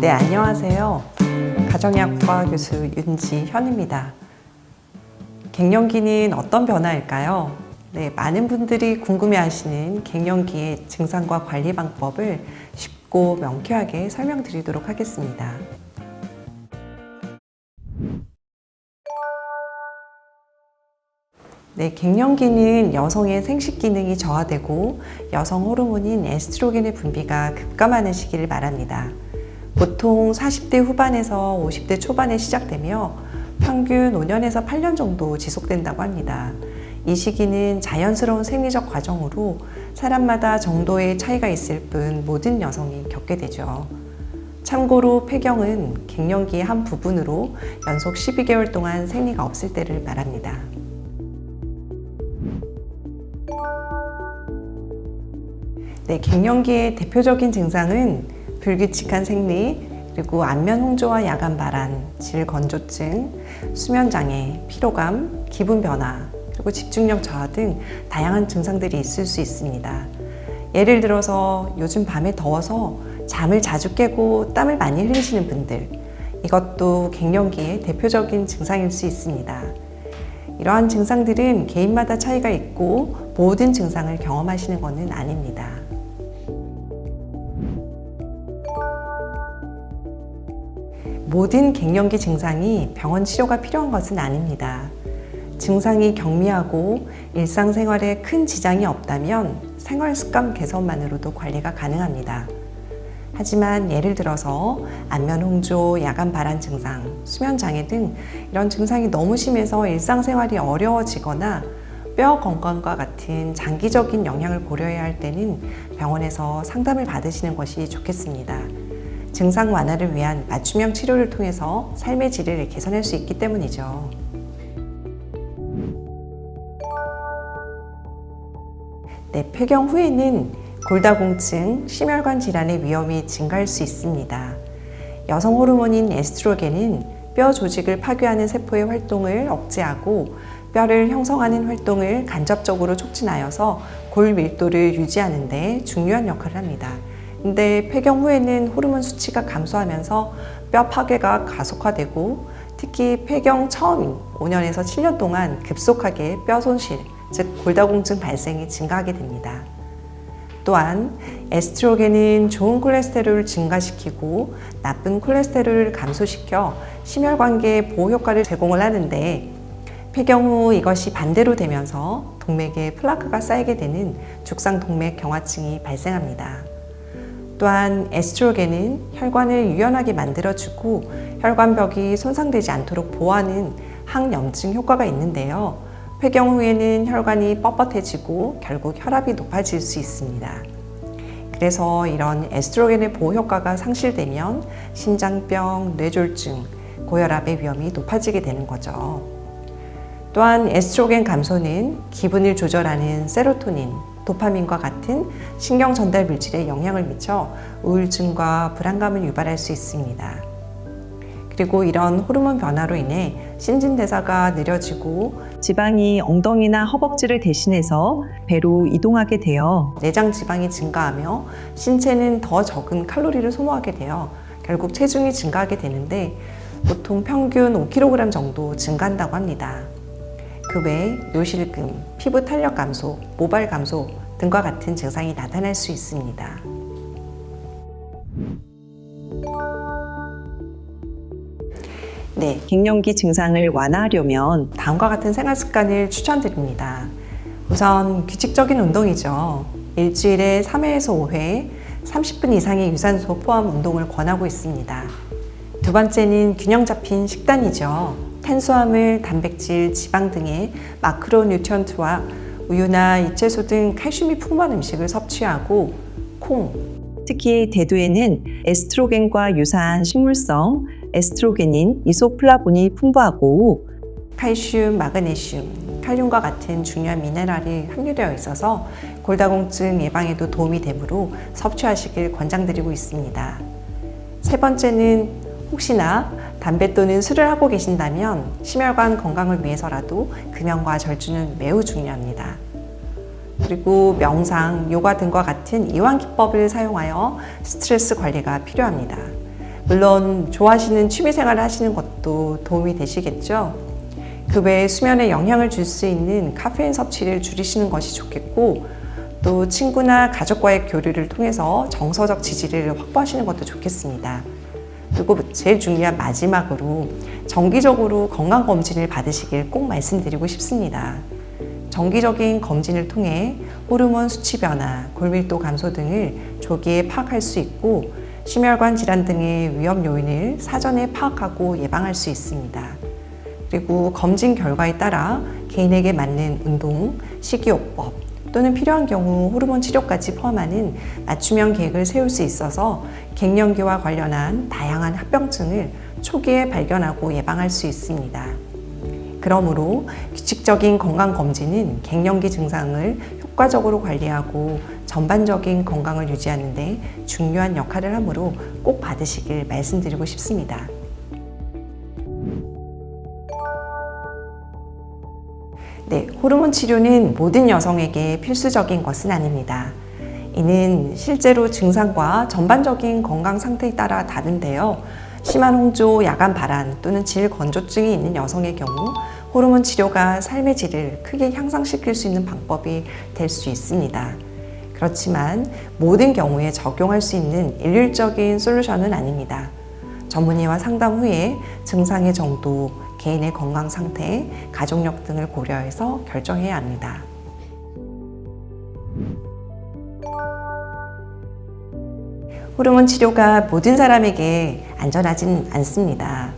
네, 안녕하세요. 가정의학과 교수 윤지현입니다. 갱년기는 어떤 변화일까요? 네, 많은 분들이 궁금해하시는 갱년기의 증상과 관리 방법을 쉽고 명쾌하게 설명드리도록 하겠습니다. 네, 갱년기는 여성의 생식 기능이 저하되고 여성 호르몬인 에스트로겐의 분비가 급감하는 시기를 말합니다. 보통 40대 후반에서 50대 초반에 시작되며 평균 5년에서 8년 정도 지속된다고 합니다. 이 시기는 자연스러운 생리적 과정으로 사람마다 정도의 차이가 있을 뿐 모든 여성이 겪게 되죠. 참고로 폐경은 갱년기의 한 부분으로 연속 12개월 동안 생리가 없을 때를 말합니다. 네, 갱년기의 대표적인 증상은 불규칙한 생리, 그리고 안면 홍조와 야간 발한, 질 건조증, 수면 장애, 피로감, 기분 변화, 그리고 집중력 저하 등 다양한 증상들이 있을 수 있습니다. 예를 들어서 요즘 밤에 더워서 잠을 자주 깨고 땀을 많이 흘리시는 분들, 이것도 갱년기의 대표적인 증상일 수 있습니다. 이러한 증상들은 개인마다 차이가 있고 모든 증상을 경험하시는 것은 아닙니다. 모든 갱년기 증상이 병원 치료가 필요한 것은 아닙니다. 증상이 경미하고 일상생활에 큰 지장이 없다면 생활 습관 개선만으로도 관리가 가능합니다. 하지만 예를 들어서 안면 홍조, 야간 발한 증상, 수면 장애 등 이런 증상이 너무 심해서 일상생활이 어려워지거나 뼈 건강과 같은 장기적인 영향을 고려해야 할 때는 병원에서 상담을 받으시는 것이 좋겠습니다. 증상 완화를 위한 맞춤형 치료를 통해서 삶의 질을 개선할 수 있기 때문이죠. 네, 폐경 후에는 골다공증, 심혈관 질환의 위험이 증가할 수 있습니다. 여성 호르몬인 에스트로겐은 뼈 조직을 파괴하는 세포의 활동을 억제하고 뼈를 형성하는 활동을 간접적으로 촉진하여서 골 밀도를 유지하는 데 중요한 역할을 합니다. 근데 폐경 후에는 호르몬 수치가 감소하면서 뼈 파괴가 가속화되고 특히 폐경 처음인 5년에서 7년 동안 급속하게 뼈 손실, 즉 골다공증 발생이 증가하게 됩니다. 또한 에스트로겐은 좋은 콜레스테롤을 증가시키고 나쁜 콜레스테롤을 감소시켜 심혈관계에 보호 효과를 제공을 하는데 폐경 후 이것이 반대로 되면서 동맥에 플라크가 쌓이게 되는 죽상동맥 경화증이 발생합니다. 또한 에스트로겐은 혈관을 유연하게 만들어주고 혈관벽이 손상되지 않도록 보호하는 항염증 효과가 있는데요. 폐경 후에는 혈관이 뻣뻣해지고 결국 혈압이 높아질 수 있습니다. 그래서 이런 에스트로겐의 보호 효과가 상실되면 심장병, 뇌졸중, 고혈압의 위험이 높아지게 되는 거죠. 또한 에스트로겐 감소는 기분을 조절하는 세로토닌, 도파민과 같은 신경 전달 물질에 영향을 미쳐 우울증과 불안감을 유발할 수 있습니다. 그리고 이런 호르몬 변화로 인해 신진대사가 느려지고 지방이 엉덩이나 허벅지를 대신해서 배로 이동하게 되어 내장 지방이 증가하며 신체는 더 적은 칼로리를 소모하게 되어 결국 체중이 증가하게 되는데 보통 평균 5kg 정도 증가한다고 합니다. 그 외에 요실금, 피부 탄력 감소, 모발 감소 등과 같은 증상이 나타날 수 있습니다. 네, 갱년기 증상을 완화하려면 다음과 같은 생활 습관을 추천드립니다. 우선 규칙적인 운동이죠. 일주일에 3회에서 5회, 30분 이상의 유산소 포함 운동을 권하고 있습니다. 두 번째는 균형 잡힌 식단이죠. 탄수화물, 단백질, 지방 등의 마크로 뉴트리언트와 우유나 잎채소 등 칼슘이 풍부한 음식을 섭취하고 콩, 특히 대두에는 에스트로겐과 유사한 식물성 에스트로겐인 이소플라본이 풍부하고 칼슘, 마그네슘, 칼륨과 같은 중요한 미네랄이 함유되어 있어서 골다공증 예방에도 도움이 되므로 섭취하시길 권장드리고 있습니다. 세 번째는 혹시나 담배 또는 술을 하고 계신다면 심혈관 건강을 위해서라도 금연과 절주는 매우 중요합니다. 그리고 명상, 요가 등과 같은 이완 기법을 사용하여 스트레스 관리가 필요합니다. 물론 좋아하시는 취미생활을 하시는 것도 도움이 되시겠죠. 그 외에 수면에 영향을 줄 수 있는 카페인 섭취를 줄이시는 것이 좋겠고, 또 친구나 가족과의 교류를 통해서 정서적 지지를 확보하시는 것도 좋겠습니다. 그리고 제일 중요한 마지막으로 정기적으로 건강검진을 받으시길 꼭 말씀드리고 싶습니다. 정기적인 검진을 통해 호르몬 수치 변화, 골밀도 감소 등을 조기에 파악할 수 있고, 심혈관 질환 등의 위험 요인을 사전에 파악하고 예방할 수 있습니다. 그리고 검진 결과에 따라 개인에게 맞는 운동, 식이요법 또는 필요한 경우 호르몬 치료까지 포함하는 맞춤형 계획을 세울 수 있어서 갱년기와 관련한 다양한 합병증을 초기에 발견하고 예방할 수 있습니다. 그러므로 규칙적인 건강검진은 갱년기 증상을 효과적으로 관리하고 전반적인 건강을 유지하는 데 중요한 역할을 하므로 꼭 받으시길 말씀드리고 싶습니다. 네, 호르몬 치료는 모든 여성에게 필수적인 것은 아닙니다. 이는 실제로 증상과 전반적인 건강 상태에 따라 다른데요. 심한 홍조, 야간 발한 또는 질 건조증이 있는 여성의 경우 호르몬 치료가 삶의 질을 크게 향상시킬 수 있는 방법이 될 수 있습니다. 그렇지만 모든 경우에 적용할 수 있는 일률적인 솔루션은 아닙니다. 전문의와 상담 후에 증상의 정도, 개인의 건강 상태, 가족력 등을 고려해서 결정해야 합니다. 호르몬 치료가 모든 사람에게 안전하진 않습니다.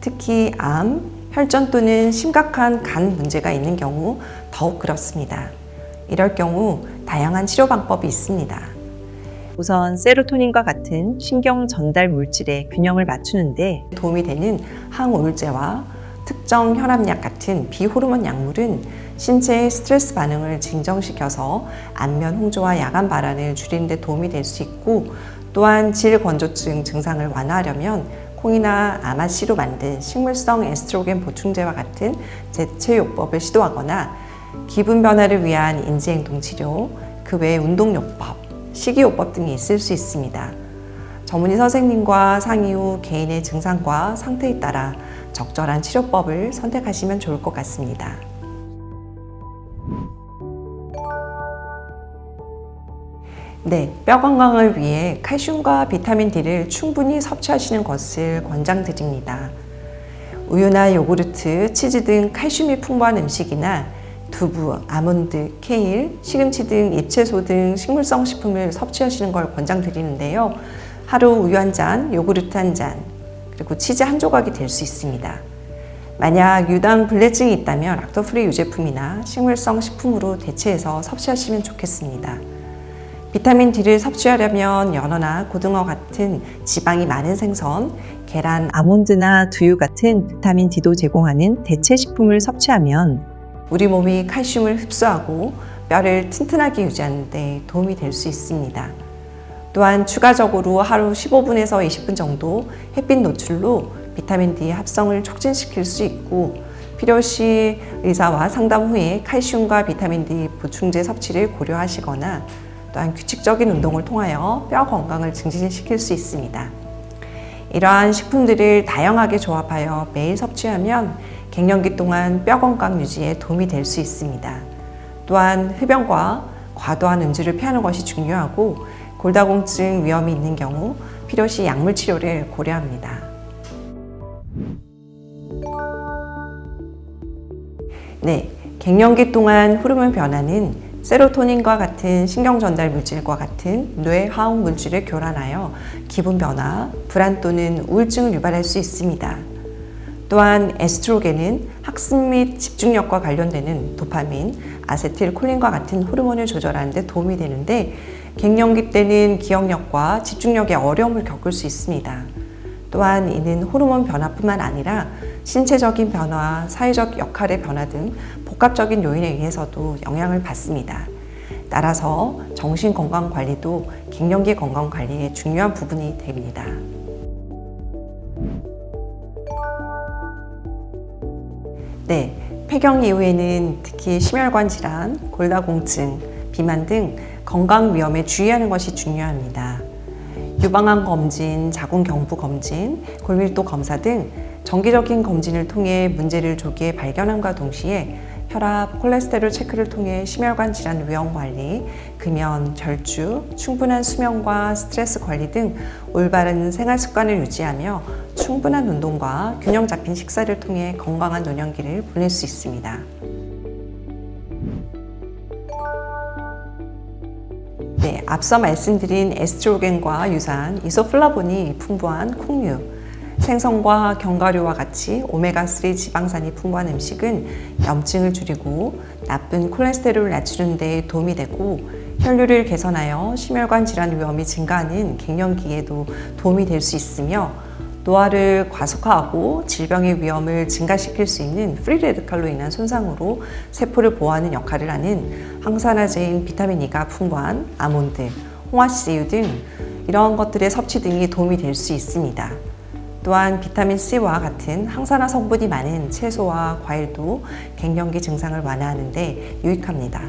특히 암, 혈전 또는 심각한 간 문제가 있는 경우 더욱 그렇습니다. 이럴 경우 다양한 치료 방법이 있습니다. 우선 세로토닌과 같은 신경 전달 물질의 균형을 맞추는데 도움이 되는 항우울제와 특정 혈압약 같은 비호르몬 약물은 신체의 스트레스 반응을 진정시켜서 안면 홍조와 야간 발한을 줄이는 데 도움이 될 수 있고, 또한 질 건조증 증상을 완화하려면 콩이나 아마씨로 만든 식물성 에스트로겐 보충제와 같은 대체요법을 시도하거나 기분 변화를 위한 인지행동 치료, 그 외에 운동요법, 식이요법 등이 있을 수 있습니다. 전문의 선생님과 상의 후 개인의 증상과 상태에 따라 적절한 치료법을 선택하시면 좋을 것 같습니다. 네, 뼈 건강을 위해 칼슘과 비타민 D를 충분히 섭취하시는 것을 권장드립니다. 우유나 요구르트, 치즈 등 칼슘이 풍부한 음식이나 두부, 아몬드, 케일, 시금치 등 잎채소 등 식물성 식품을 섭취하시는 걸 권장드리는데요. 하루 우유 한 잔, 요구르트 한 잔, 그리고 치즈 한 조각이 될 수 있습니다. 만약 유당 불내증이 있다면 락토프리 유제품이나 식물성 식품으로 대체해서 섭취하시면 좋겠습니다. 비타민 D를 섭취하려면 연어나 고등어 같은 지방이 많은 생선, 계란, 아몬드나 두유 같은 비타민 D도 제공하는 대체 식품을 섭취하면 우리 몸이 칼슘을 흡수하고 뼈를 튼튼하게 유지하는 데 도움이 될 수 있습니다. 또한 추가적으로 하루 15분에서 20분 정도 햇빛 노출로 비타민 D 합성을 촉진시킬 수 있고, 필요시 의사와 상담 후에 칼슘과 비타민 D 보충제 섭취를 고려하시거나 또한 규칙적인 운동을 통하여 뼈 건강을 증진시킬 수 있습니다. 이러한 식품들을 다양하게 조합하여 매일 섭취하면 갱년기 동안 뼈 건강 유지에 도움이 될 수 있습니다. 또한 흡연과 과도한 음주를 피하는 것이 중요하고, 골다공증 위험이 있는 경우 필요시 약물 치료를 고려합니다. 네, 갱년기 동안 호르몬 변화는 세로토닌과 같은 신경 전달 물질과 같은 뇌 화학 물질을 교란하여 기분 변화, 불안 또는 우울증을 유발할 수 있습니다. 또한 에스트로겐은 학습 및 집중력과 관련되는 도파민, 아세틸콜린과 같은 호르몬을 조절하는 데 도움이 되는데, 갱년기 때는 기억력과 집중력에 어려움을 겪을 수 있습니다. 또한 이는 호르몬 변화뿐만 아니라 신체적인 변화, 사회적 역할의 변화 등 복합적인 요인에 의해서도 영향을 받습니다. 따라서 정신건강관리도 갱년기 건강관리의 중요한 부분이 됩니다. 네, 폐경 이후에는 특히 심혈관 질환, 골다공증, 비만 등 건강 위험에 주의하는 것이 중요합니다. 유방암 검진, 자궁 경부 검진, 골밀도 검사 등 정기적인 검진을 통해 문제를 조기에 발견함과 동시에 혈압, 콜레스테롤 체크를 통해 심혈관 질환 위험 관리, 금연, 절주, 충분한 수면과 스트레스 관리 등 올바른 생활 습관을 유지하며 충분한 운동과 균형 잡힌 식사를 통해 건강한 노년기를 보낼 수 있습니다. 네, 앞서 말씀드린 에스트로겐과 유사한 이소플라본이 풍부한 콩류, 생선과 견과류와 같이 오메가3 지방산이 풍부한 음식은 염증을 줄이고 나쁜 콜레스테롤을 낮추는 데 도움이 되고 혈류를 개선하여 심혈관 질환 위험이 증가하는 갱년기에도 도움이 될 수 있으며 노화를 과속화하고 질병의 위험을 증가시킬 수 있는 프리레디칼로 인한 손상으로 세포를 보호하는 역할을 하는 항산화제인 비타민 E가 풍부한 아몬드, 홍화씨유 등 이러한 것들의 섭취 등이 도움이 될 수 있습니다. 또한 비타민 C와 같은 항산화 성분이 많은 채소와 과일도 갱년기 증상을 완화하는 데 유익합니다.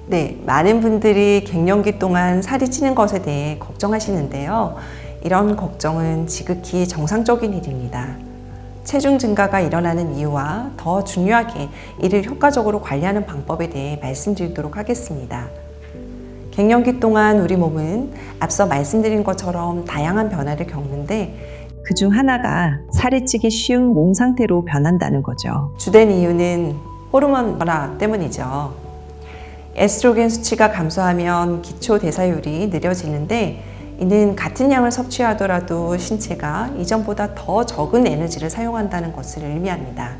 네, 많은 분들이 갱년기 동안 살이 찌는 것에 대해 걱정하시는데요. 이런 걱정은 지극히 정상적인 일입니다. 체중 증가가 일어나는 이유와 더 중요하게 이를 효과적으로 관리하는 방법에 대해 말씀드리도록 하겠습니다. 갱년기 동안 우리 몸은 앞서 말씀드린 것처럼 다양한 변화를 겪는데 그중 하나가 살이 찌기 쉬운 몸 상태로 변한다는 거죠. 주된 이유는 호르몬 변화 때문이죠. 에스트로겐 수치가 감소하면 기초 대사율이 느려지는데 이는 같은 양을 섭취하더라도 신체가 이전보다 더 적은 에너지를 사용한다는 것을 의미합니다.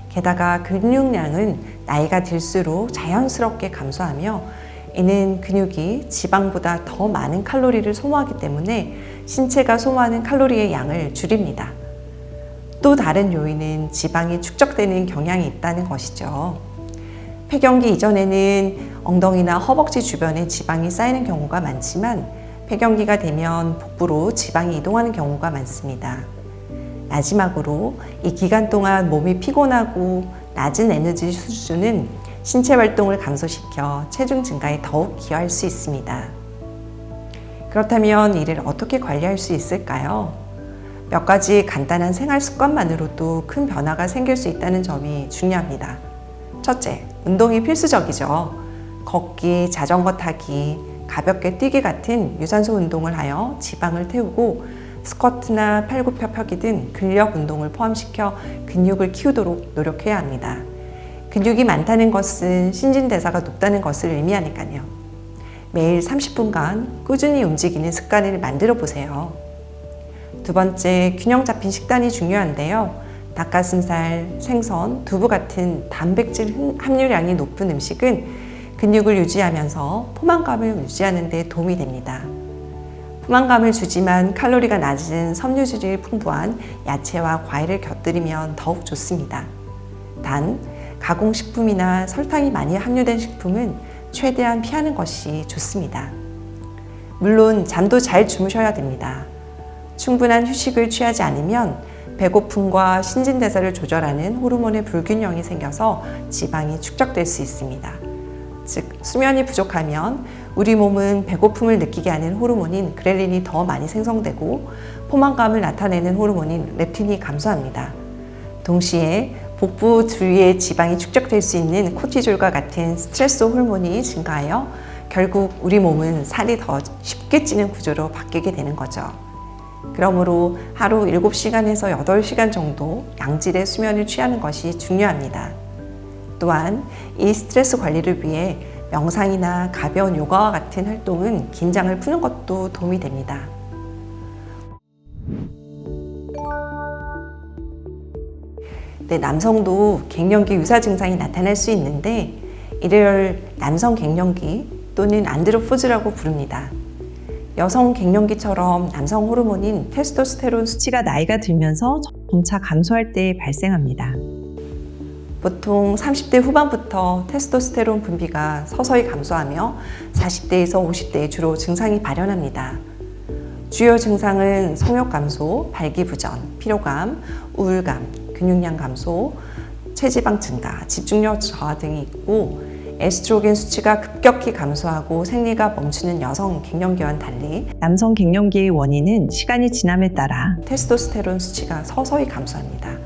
게다가 근육량은 나이가 들수록 자연스럽게 감소하며 이는 근육이 지방보다 더 많은 칼로리를 소모하기 때문에 신체가 소모하는 칼로리의 양을 줄입니다. 또 다른 요인은 지방이 축적되는 경향이 있다는 것이죠. 폐경기 이전에는 엉덩이나 허벅지 주변에 지방이 쌓이는 경우가 많지만 폐경기가 되면 복부로 지방이 이동하는 경우가 많습니다. 마지막으로 이 기간 동안 몸이 피곤하고 낮은 에너지 수준은 신체 활동을 감소시켜 체중 증가에 더욱 기여할 수 있습니다. 그렇다면 이를 어떻게 관리할 수 있을까요? 몇 가지 간단한 생활 습관만으로도 큰 변화가 생길 수 있다는 점이 중요합니다. 첫째, 운동이 필수적이죠. 걷기, 자전거 타기, 가볍게 뛰기 같은 유산소 운동을 하여 지방을 태우고 스쿼트나 팔굽혀 펴기 등 근력 운동을 포함시켜 근육을 키우도록 노력해야 합니다. 근육이 많다는 것은 신진대사가 높다는 것을 의미하니까요. 매일 30분간 꾸준히 움직이는 습관을 만들어 보세요. 두 번째, 균형 잡힌 식단이 중요한데요. 닭가슴살, 생선, 두부 같은 단백질 함유량이 높은 음식은 근육을 유지하면서 포만감을 유지하는 데 도움이 됩니다. 포만감을 주지만 칼로리가 낮은 섬유질이 풍부한 야채와 과일을 곁들이면 더욱 좋습니다. 단, 가공식품이나 설탕이 많이 함유된 식품은 최대한 피하는 것이 좋습니다. 물론 잠도 잘 주무셔야 됩니다. 충분한 휴식을 취하지 않으면 배고픔과 신진대사를 조절하는 호르몬의 불균형이 생겨서 지방이 축적될 수 있습니다. 즉, 수면이 부족하면 우리 몸은 배고픔을 느끼게 하는 호르몬인 그렐린이 더 많이 생성되고 포만감을 나타내는 호르몬인 렙틴이 감소합니다. 동시에 복부 주위에 지방이 축적될 수 있는 코티졸과 같은 스트레스 호르몬이 증가하여 결국 우리 몸은 살이 더 쉽게 찌는 구조로 바뀌게 되는 거죠. 그러므로 하루 7시간에서 8시간 정도 양질의 수면을 취하는 것이 중요합니다. 또한 이 스트레스 관리를 위해 명상이나 가벼운 요가와 같은 활동은 긴장을 푸는 것도 도움이 됩니다. 네, 남성도 갱년기 유사 증상이 나타날 수 있는데 이를 남성 갱년기 또는 안드로포즈라고 부릅니다. 여성 갱년기처럼 남성 호르몬인 테스토스테론 수치가 나이가 들면서 점차 감소할 때 발생합니다. 보통 30대 후반부터 테스토스테론 분비가 서서히 감소하며 40대에서 50대에 주로 증상이 발현합니다. 주요 증상은 성욕 감소, 발기부전, 피로감, 우울감, 근육량 감소, 체지방 증가, 집중력 저하 등이 있고 에스트로겐 수치가 급격히 감소하고 생리가 멈추는 여성 갱년기와는 달리 남성 갱년기의 원인은 시간이 지남에 따라 테스토스테론 수치가 서서히 감소합니다.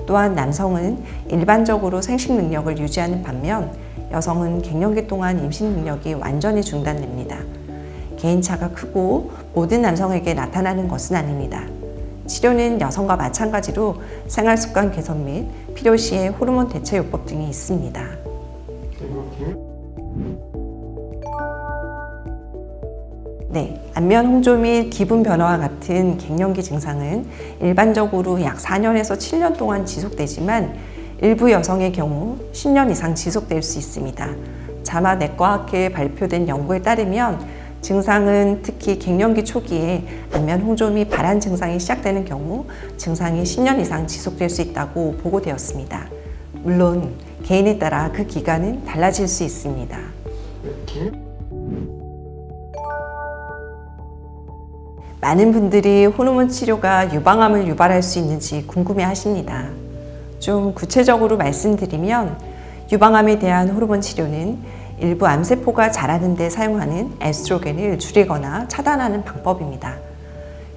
또한 남성은 일반적으로 생식 능력을 유지하는 반면 여성은 갱년기 동안 임신 능력이 완전히 중단됩니다. 개인차가 크고 모든 남성에게 나타나는 것은 아닙니다. 치료는 여성과 마찬가지로 생활습관 개선 및 필요시에 호르몬 대체 요법 등이 있습니다. 네, 안면 홍조 및 기분 변화와 같은 갱년기 증상은 일반적으로 약 4년에서 7년 동안 지속되지만 일부 여성의 경우 10년 이상 지속될 수 있습니다. 자마 내과학회에 발표된 연구에 따르면 증상은 특히 갱년기 초기에 안면 홍조 및 발한 증상이 시작되는 경우 증상이 10년 이상 지속될 수 있다고 보고되었습니다. 물론 개인에 따라 그 기간은 달라질 수 있습니다. 많은 분들이 호르몬 치료가 유방암을 유발할 수 있는지 궁금해 하십니다. 좀 구체적으로 말씀드리면 유방암에 대한 호르몬 치료는 일부 암세포가 자라는 데 사용하는 에스트로겐을 줄이거나 차단하는 방법입니다.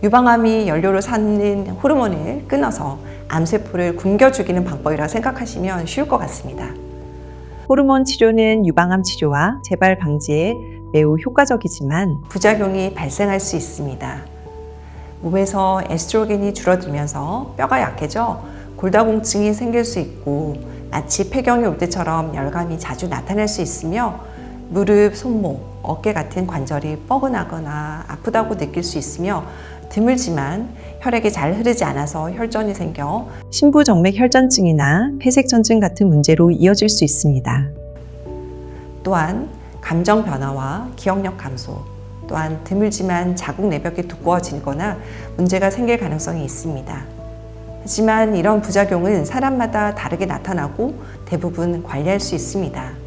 유방암이 연료로 삼는 호르몬을 끊어서 암세포를 굶겨 죽이는 방법이라 생각하시면 쉬울 것 같습니다. 호르몬 치료는 유방암 치료와 재발 방지에 매우 효과적이지만 부작용이 발생할 수 있습니다. 몸에서 에스트로겐이 줄어들면서 뼈가 약해져 골다공증이 생길 수 있고 마치 폐경이 올 때처럼 열감이 자주 나타날 수 있으며 무릎, 손목, 어깨 같은 관절이 뻐근하거나 아프다고 느낄 수 있으며 드물지만 혈액이 잘 흐르지 않아서 혈전이 생겨 심부정맥 혈전증이나 폐색전증 같은 문제로 이어질 수 있습니다. 또한 감정 변화와 기억력 감소, 또한 드물지만 자궁 내벽이 두꺼워지거나 문제가 생길 가능성이 있습니다. 하지만 이런 부작용은 사람마다 다르게 나타나고 대부분 관리할 수 있습니다.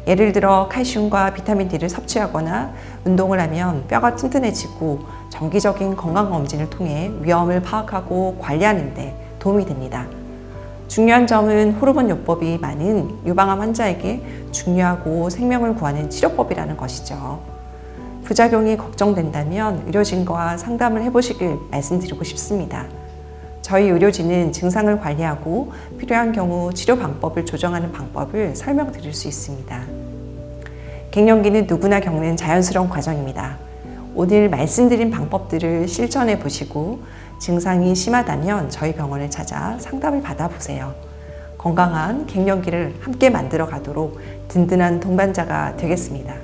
예를 들어 칼슘과 비타민 D를 섭취하거나 운동을 하면 뼈가 튼튼해지고 정기적인 건강검진을 통해 위험을 파악하고 관리하는 데 도움이 됩니다. 중요한 점은 호르몬 요법이 많은 유방암 환자에게 중요하고 생명을 구하는 치료법이라는 것이죠. 부작용이 걱정된다면 의료진과 상담을 해보시길 말씀드리고 싶습니다. 저희 의료진은 증상을 관리하고 필요한 경우 치료 방법을 조정하는 방법을 설명드릴 수 있습니다. 갱년기는 누구나 겪는 자연스러운 과정입니다. 오늘 말씀드린 방법들을 실천해 보시고 증상이 심하다면 저희 병원을 찾아 상담을 받아보세요. 건강한 갱년기를 함께 만들어 가도록 든든한 동반자가 되겠습니다.